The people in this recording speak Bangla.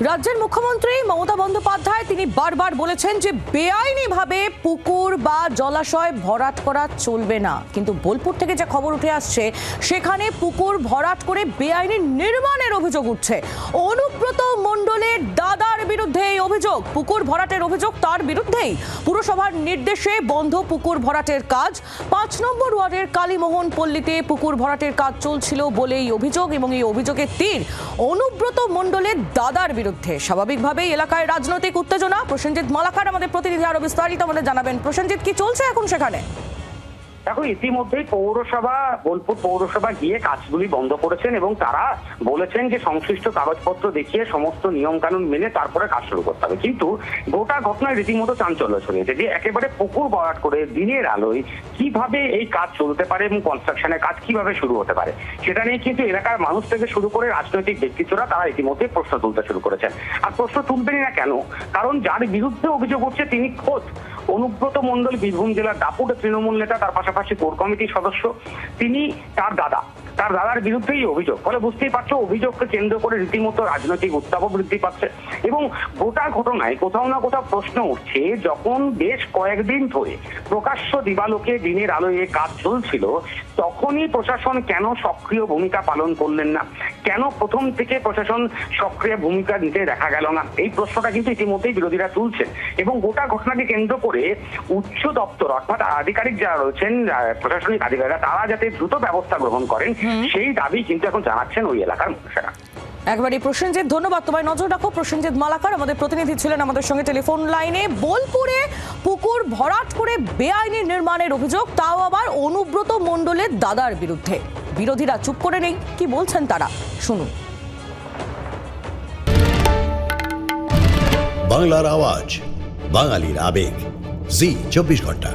রাজ্যের মুখ্যমন্ত্রী মমতা বন্দ্যোপাধ্যায় তিনি বারবার বলেছেন যে বেআইনিভাবে পুকুর বা জলাশয় ভরাট করা চলবে না, কিন্তু বোলপুর থেকে যে খবর উঠে আসছে সেখানে পুকুর ভরাট করে বেআইনি নির্মাণের অভিযোগ উঠছে। অনুব্রত মণ্ডলের দাদার বিরুদ্ধে এই অভিযোগ, পুকুর ভরাটের অভিযোগ তার বিরুদ্ধেই। পুরসভার নির্দেশে বন্ধ পুকুর ভরাটের কাজ। ৫ নম্বর ওয়ার্ডের কালীমোহন পল্লীতে পুকুর ভরাটের কাজ চলছিল বলেই অভিযোগ, এবং এই অভিযোগের তীর অনুব্রত মণ্ডলের দাদার বিরুদ্ধে। স্বাভাবিকভাবেই এলাকায় রাজনৈতিক উত্তেজনা। প্রসেনজিৎ মালাকার আমাদের প্রতিনিধি আরো বিস্তারিত আমাদের জানাবেন। প্রসেনজিৎ, কি চলছে এখন সেখানে? দেখো, ইতিমধ্যেই বোলপুর পৌরসভা গিয়ে কাজগুলি বন্ধ করেছেন এবং তারা বলেছেন যে সংশ্লিষ্ট কাগজপত্র দেখিয়ে সমস্ত নিয়ম কানুন মেনে তারপরে কাজ শুরু করতে হবে। কিন্তু গোটা ঘটনায় রীতিমতো চাঞ্চল্য ছড়িয়েছে যে একেবারে পুকুর ভরাট করে দিনের আলোয় কিভাবে এই কাজ চলতে পারে এবং কনস্ট্রাকশনের কাজ কিভাবে শুরু হতে পারে সেটা নিয়ে কিন্তু এলাকার মানুষ থেকে শুরু করে রাজনৈতিক ব্যক্তিত্বরা তারা ইতিমধ্যে প্রশ্ন তুলতে শুরু করেছেন। আর প্রশ্ন তুলবেনই না কেন, কারণ যার বিরুদ্ধে অভিযোগ উঠছে তিনি খোদ অনুব্রত মণ্ডল, বীরভূম জেলার দাপুটে তৃণমূল নেতা, তার পাশাপাশি কোর কমিটির সদস্য। তিনি তার দাদার বিরুদ্ধেই অভিযোগ। ফলে বুঝতেই পারছো, অভিযোগকে কেন্দ্র করে রীতিমতো রাজনৈতিক উত্তাপও বৃদ্ধি পাচ্ছে এবং গোটা ঘটনায় কোথাও না কোথাও প্রশ্ন উঠছে, যখন বেশ কয়েকদিন ধরে প্রকাশ্য দিবালোকে দিনের আলোয় কাজ চলছিল তখনই প্রশাসন কেন সক্রিয় ভূমিকা পালন করলেন না? কেন প্রথম থেকে প্রশাসন সক্রিয় ভূমিকা নিতে দেখা গেল না? এই প্রশ্নটা কিন্তু ইতিমধ্যেই বিরোধীরা তুলছেন এবং গোটা ঘটনাকে কেন্দ্র করে উচ্চ দপ্তর অর্থাৎ আধিকারিক যারা রয়েছেন, প্রশাসনিক আধিকারিকরা, তারা যাতে দ্রুত ব্যবস্থা গ্রহণ করেন সেই দাবি কিন্তু এখন জানাচ্ছেন ওই এলাকার মানুষেরা। একবারই প্রসেনজিৎ, ধন্যবাদ তোমায়। নজর রাখো। প্রসেনজিৎ মালাকার আমাদের প্রতিনিধি ছিলেন আমাদের সঙ্গে টেলিফোন লাইনে। বোলপুরে পুকুর ভরাট করে বেআইনি নির্মাণের অভিযোগ, তাও আবার অনুব্রত মণ্ডলের দাদার বিরুদ্ধে। বিরোধীরা চুপ করে নেই, কি বলছেন তারা শুনুন। বাংলার আওয়াজ, বাঙালির আবেগ, জি 24 ঘন্টা।